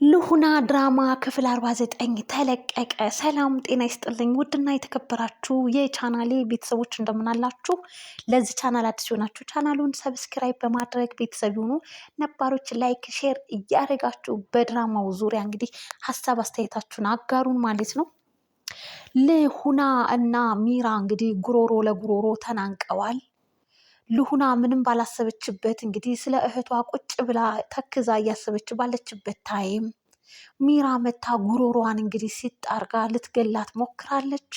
ልሁና ድራማ ክፍል 49 ተለቀቀ። ሰላም ጤና ይስጥልኝ ውድና የተከበራችሁ የቻናሌ ቤተሰቦች እንደምናላችሁ። ለዚህ ቻናል አዲስ ሆናችሁ ቻናሉን ሰብስክራይብ በማድረግ ቤተሰብ ይሁኑ። ነባሮች ላይክ ሼር እያደረጋችሁ በድራማው ዙሪያ እንግዲህ ሀሳብ አስተያየታችሁን አጋሩን ማለት ነው። ልሁና እና ሚራ እንግዲህ ጉሮሮ ለጉሮሮ ተናንቀዋል። ልሁና ምንም ባላሰበችበት እንግዲህ ስለ እህቷ ቁጭ ብላ ተክዛ እያሰበች ባለችበት ታይም ሚራ መታ ጉሮሯን እንግዲህ ሲጣርጋ ልትገላት ሞክራለች።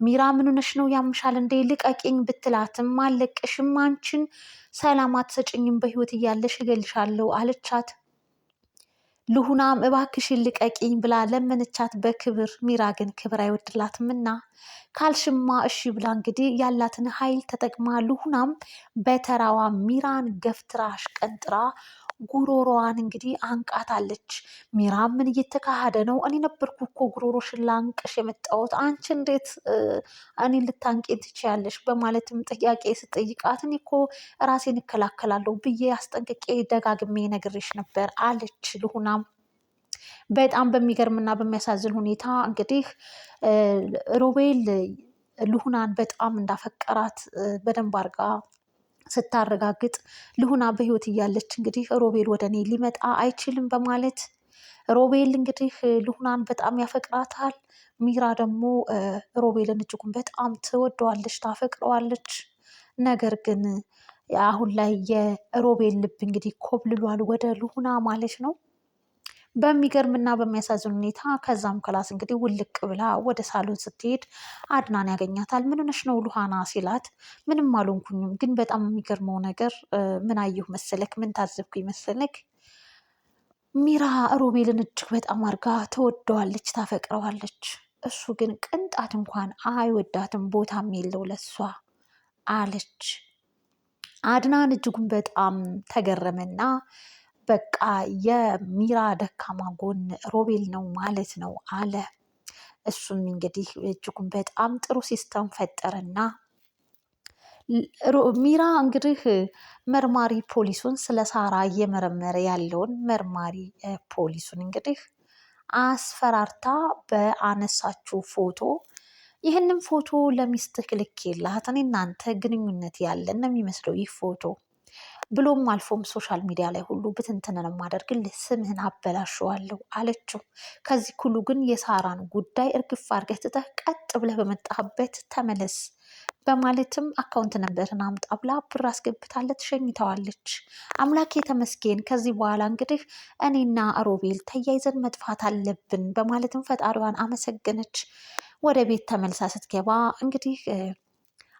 ሚራ ምን ሆነሽ ነው ያምሻል እንዴ ልቀቂኝ ብትላትም አለቅሽም፣ አንቺን ሰላም አትሰጭኝም፣ በህይወት እያለሽ እገልሻለሁ አለቻት። ልሁናም እባክሽን ልቀቂኝ ብላ ለመነቻት በክብር። ሚራ ግን ክብር አይወድላትምና ካልሽማ እሺ ብላ እንግዲህ ያላትን ኃይል ተጠቅማ ልሁናም በተራዋ ሚራን ገፍትራ አሽቀንጥራ ጉሮሮዋን እንግዲህ አንቃታለች። ሚራ ምን እየተካሄደ ነው? እኔ ነበርኩ እኮ ጉሮሮሽን ላንቅሽ የመጣሁት፣ አንቺ እንዴት እኔን ልታንቂን ትችያለሽ? በማለትም ጥያቄ ስጠይቃት እኔ እኮ ራሴን እከላከላለሁ ብዬ አስጠንቅቄ ደጋግሜ ነግሬሽ ነበር አለች ልሁናም። በጣም በሚገርምና በሚያሳዝን ሁኔታ እንግዲህ ሮቤል ልሁናን በጣም እንዳፈቀራት በደንብ አድርጋ ስታረጋግጥ ልሁና በህይወት እያለች እንግዲህ ሮቤል ወደ እኔ ሊመጣ አይችልም በማለት ሮቤል እንግዲህ ልሁናን በጣም ያፈቅራታል። ሚራ ደግሞ ሮቤልን እጅጉን በጣም ትወደዋለች፣ ታፈቅረዋለች። ነገር ግን አሁን ላይ የሮቤል ልብ እንግዲህ ኮብልሏል ወደ ልሁና ማለት ነው። በሚገርምና በሚያሳዝን ሁኔታ ከዛም ክላስ እንግዲህ ውልቅ ብላ ወደ ሳሎን ስትሄድ አድናን ያገኛታል። ምን ሆነሽ ነው ሉሃና ሲላት ምንም አልሆንኩኝም፣ ግን በጣም የሚገርመው ነገር ምን አየሁ መሰለክ፣ ምን ታዘብኩኝ መሰለክ፣ ሚራ ሮቤልን እጅግ በጣም አድርጋ ትወደዋለች፣ ታፈቅረዋለች። እሱ ግን ቅንጣት እንኳን አይወዳትም፣ ቦታም የለው ለሷ አለች። አድናን እጅጉን በጣም ተገረመና በቃ የሚራ ደካማ ጎን ሮቤል ነው ማለት ነው አለ። እሱም እንግዲህ እጅጉን በጣም ጥሩ ሲስተም ፈጠረና ሚራ እንግዲህ መርማሪ ፖሊሱን ስለ ሳራ እየመረመረ ያለውን መርማሪ ፖሊሱን እንግዲህ አስፈራርታ በአነሳችው ፎቶ ይህንን ፎቶ ለሚስትህ ልኬላት እኔ እናንተ ግንኙነት ያለን ነው የሚመስለው ይህ ፎቶ ብሎም አልፎም ሶሻል ሚዲያ ላይ ሁሉ ብትንትንን ማደርግልህ ስምህን አበላሸዋለሁ አለችው። ከዚህ ሁሉ ግን የሳራን ጉዳይ እርግፍ አድርገህ ትተህ ቀጥ ብለህ በመጣህበት ተመለስ በማለትም አካውንት ነበርን አምጣ ብላ ብር አስገብታለት ሸኝተዋለች። አምላኬ ተመስገን፣ ከዚህ በኋላ እንግዲህ እኔና ሮቤል ተያይዘን መጥፋት አለብን በማለትም ፈጣሪዋን አመሰገነች። ወደ ቤት ተመልሳ ስትገባ እንግዲህ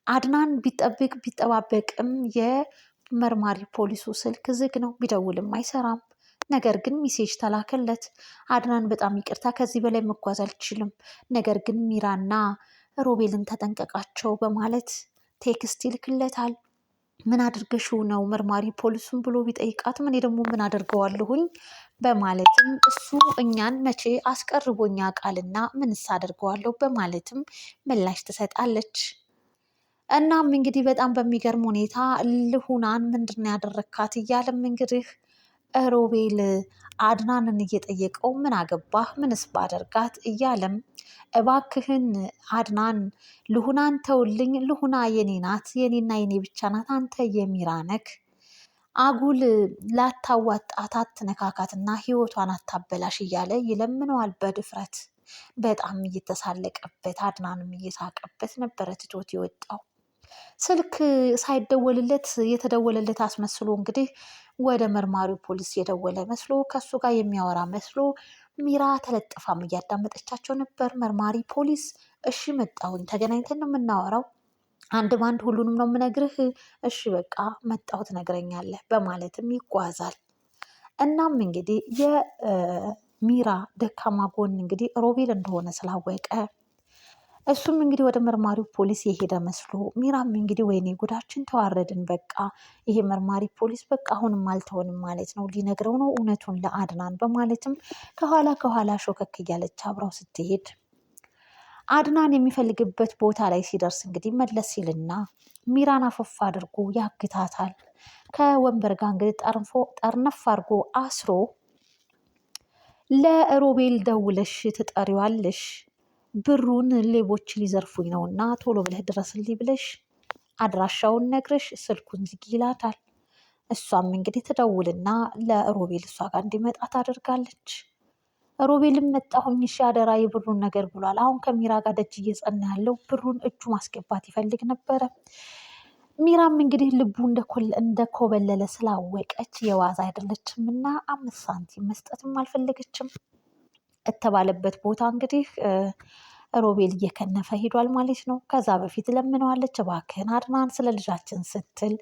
አድናን ቢጠባበቅም የመርማሪ ፖሊሱ ስልክ ዝግ ነው፣ ቢደውልም አይሰራም። ነገር ግን ሚሴጅ ተላከለት። አድናን በጣም ይቅርታ፣ ከዚህ በላይ መጓዝ አልችልም፣ ነገር ግን ሚራና ሮቤልን ተጠንቀቃቸው በማለት ቴክስት ይልክለታል። ምን አድርገሽው ነው መርማሪ ፖሊሱን ብሎ ቢጠይቃትም እኔ ደግሞ ምን አደርገዋለሁኝ በማለትም እሱ እኛን መቼ አስቀርቦኛ ቃልና ምንስ አደርገዋለሁ በማለትም ምላሽ ትሰጣለች። እናም እንግዲህ በጣም በሚገርም ሁኔታ ልሁናን ምንድን ነው ያደረካት እያለም እንግዲህ ሮቤል አድናንን እየጠየቀው ምን አገባህ ምንስ ባደርጋት እያለም እባክህን አድናን ልሁናን ተውልኝ፣ ልሁና የኔ ናት፣ የኔና የኔ ብቻ ናት፣ አንተ የሚራ ነክ፣ አጉል ላታዋጣት አትነካካትና ህይወቷን አታበላሽ እያለ ይለምነዋል በድፍረት። በጣም እየተሳለቀበት አድናንም እየሳቀበት ነበረ ትቶት የወጣው። ስልክ ሳይደወልለት የተደወለለት አስመስሎ እንግዲህ ወደ መርማሪው ፖሊስ የደወለ መስሎ ከሱ ጋር የሚያወራ መስሎ ሚራ ተለጥፋም እያዳመጠቻቸው ነበር። መርማሪ ፖሊስ እሺ መጣሁኝ፣ ተገናኝተን ነው የምናወራው፣ አንድ ባንድ ሁሉንም ነው የምነግርህ፣ እሺ በቃ መጣሁ ትነግረኛለህ በማለትም ይጓዛል። እናም እንግዲህ የሚራ ደካማ ጎን እንግዲህ ሮቤል እንደሆነ ስላወቀ እሱም እንግዲህ ወደ መርማሪው ፖሊስ የሄደ መስሎ ሚራም እንግዲህ ወይኔ ጉዳችን ተዋረድን፣ በቃ ይሄ መርማሪ ፖሊስ በቃ አሁንም አልተሆንም ማለት ነው፣ ሊነግረው ነው እውነቱን ለአድናን በማለትም ከኋላ ሾከክ እያለች አብራው ስትሄድ አድናን የሚፈልግበት ቦታ ላይ ሲደርስ እንግዲህ መለስ ሲልና ሚራን አፈፍ አድርጎ ያግታታል። ከወንበር ጋር እንግዲህ ጠርነፍ አድርጎ አስሮ ለሮቤል ደውለሽ ትጠሪዋለሽ። ብሩን ሌቦች ሊዘርፉኝ ነውና ቶሎ ብለህ ድረስልኝ ብለሽ አድራሻውን ነግረሽ ስልኩን ዝጊ ይላታል። እሷም እንግዲህ ትደውልና ለሮቤል እሷ ጋር እንዲመጣ ታደርጋለች። ሮቤልም መጣሁኝ እሺ አደራ የብሩን ነገር ብሏል። አሁን ከሚራ ጋር ደጅ እየጸና ያለው ብሩን እጁ ማስገባት ይፈልግ ነበረ። ሚራም እንግዲህ ልቡ እንደኮበለለ ስላወቀች የዋዛ አይደለችም እና 5 ሳንቲም መስጠትም አልፈለገችም። የተባለበት ቦታ እንግዲህ ሮቤል እየከነፈ ሄዷል ማለት ነው። ከዛ በፊት ለምነዋለች፣ እባክህን አድናን ስለ ልጃችን ስትል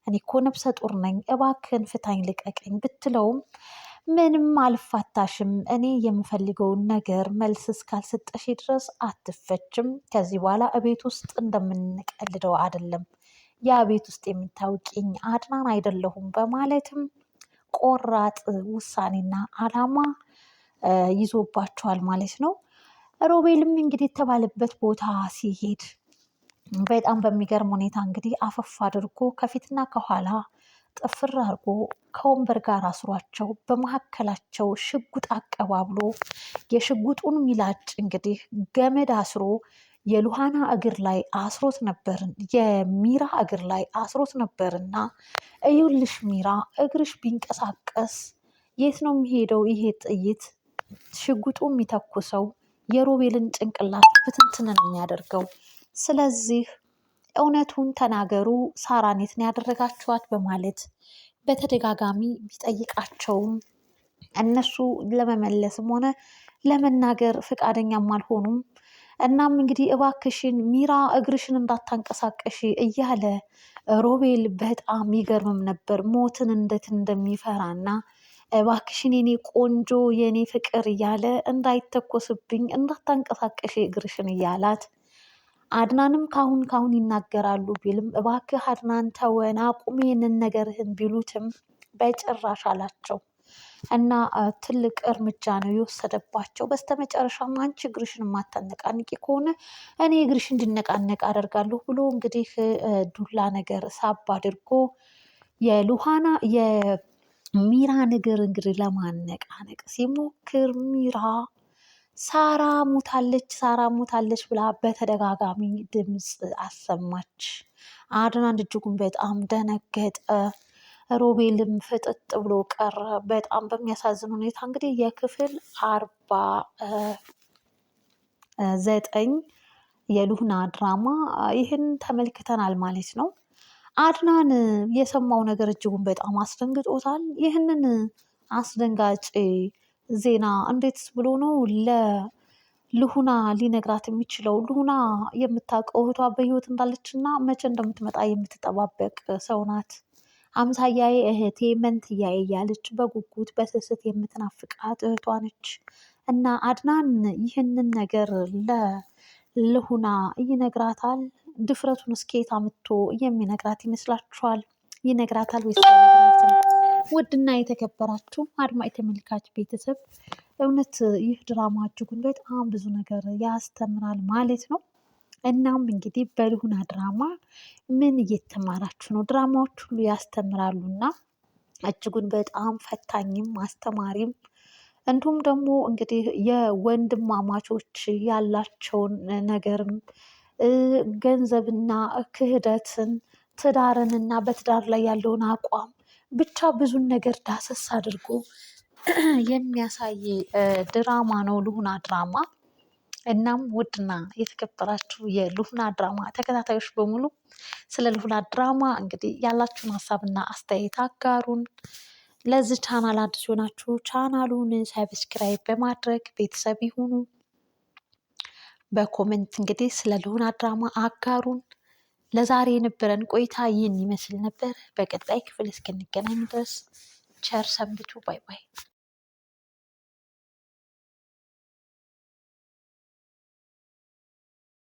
እኔ እኮ ነብሰ ጡር ነኝ እባክህን ፍታኝ ልቀቀኝ ብትለውም ምንም አልፋታሽም፣ እኔ የምፈልገውን ነገር መልስ እስካልሰጠሽ ድረስ አትፈችም። ከዚህ በኋላ እቤት ውስጥ እንደምንቀልደው አይደለም፣ ያ ቤት ውስጥ የምታውቂኝ አድናን አይደለሁም በማለትም ቆራጥ ውሳኔና አላማ ይዞባቸዋል ማለት ነው። ሮቤልም እንግዲህ የተባለበት ቦታ ሲሄድ በጣም በሚገርም ሁኔታ እንግዲህ አፈፍ አድርጎ ከፊትና ከኋላ ጥፍር አድርጎ ከወንበር ጋር አስሯቸው በመካከላቸው ሽጉጥ አቀባብሎ የሽጉጡን ሚላጭ እንግዲህ ገመድ አስሮ የሉሃና እግር ላይ አስሮት ነበርን የሚራ እግር ላይ አስሮት ነበርና እዩልሽ ሚራ እግርሽ ቢንቀሳቀስ የት ነው የሚሄደው ይሄ ጥይት? ሽጉጡ የሚተኩሰው የሮቤልን ጭንቅላት ብትንትን ነው የሚያደርገው። ስለዚህ እውነቱን ተናገሩ፣ ሳራን የት ነው ያደረጋችኋት? በማለት በተደጋጋሚ ቢጠይቃቸውም እነሱ ለመመለስም ሆነ ለመናገር ፈቃደኛም አልሆኑም። እናም እንግዲህ እባክሽን ሚራ እግርሽን እንዳታንቀሳቀሽ እያለ ሮቤል በጣም ይገርምም ነበር ሞትን እንዴት እንደሚፈራና እባክሽን የኔ ቆንጆ የኔ ፍቅር እያለ እንዳይተኮስብኝ እንዳታንቀሳቀሽ እግርሽን እያላት አድናንም ካሁን ይናገራሉ ቢልም እባክህ አድናን ተወን አቁም ይህንን ነገርህን ቢሉትም በጭራሽ አላቸው እና ትልቅ እርምጃ ነው የወሰደባቸው። በስተመጨረሻም አንቺ እግርሽን የማታነቃንቂ ከሆነ እኔ እግርሽ እንዲነቃነቅ አደርጋለሁ ብሎ እንግዲህ ዱላ ነገር ሳብ አድርጎ የሉሃና የሚራን እግር እንግዲህ ለማነቃነቅ ሲሞክር ሚራ ሳራ ሙታለች ብላ በተደጋጋሚ ድምፅ አሰማች። አድናን እጅጉን በጣም ደነገጠ። ሮቤልም ፍጥጥ ብሎ ቀረ። በጣም በሚያሳዝን ሁኔታ እንግዲህ የክፍል 49 የሉህና ድራማ ይህን ተመልክተናል ማለት ነው። አድናን የሰማው ነገር እጅጉን በጣም አስደንግጦታል። ይህንን አስደንጋጭ ዜና እንዴት ብሎ ነው ለሉህና ሊነግራት የሚችለው? ሉህና የምታውቀው እህቷ በህይወት እንዳለች እና መቼ እንደምትመጣ የምትጠባበቅ ሰው ናት። አምሳያዬ እህቴ መንትያዬ እያለች በጉጉት በስስት የምትናፍቃት እህቷ ነች። እና አድናን ይህንን ነገር ለሉህና ይነግራታል። ድፍረቱን እስከየት አምጥቶ የሚነግራት ይመስላችኋል? ይነግራታል ወይስ አይነግራትም? ውድና የተከበራችሁ አድማጭ ተመልካች ቤተሰብ እውነት ይህ ድራማ እጅጉን በጣም ብዙ ነገር ያስተምራል ማለት ነው። እናም እንግዲህ በሉህና ድራማ ምን እየተማራችሁ ነው? ድራማዎች ሁሉ ያስተምራሉ እና እጅጉን በጣም ፈታኝም አስተማሪም እንዲሁም ደግሞ እንግዲህ የወንድማማቾች ያላቸውን ነገርም ገንዘብና ክህደትን ትዳርንና በትዳር ላይ ያለውን አቋም ብቻ ብዙን ነገር ዳሰስ አድርጎ የሚያሳይ ድራማ ነው ሉህና ድራማ። እናም ውድና የተከበራችሁ የሉህና ድራማ ተከታታዮች በሙሉ ስለ ሉህና ድራማ እንግዲህ ያላችሁን ሀሳብና አስተያየት አጋሩን። ለዚህ ቻናል አዲስ ሆናችሁ ቻናሉን ሰብስክራይብ በማድረግ ቤተሰብ ይሁኑ። በኮሜንት እንግዲህ ስለ ሉህና ድራማ አጋሩን። ለዛሬ የነበረን ቆይታ ይህን ይመስል ነበር። በቀጣይ ክፍል እስክንገናኝ ድረስ ቸር ሰንብቱ። ባይ ባይ።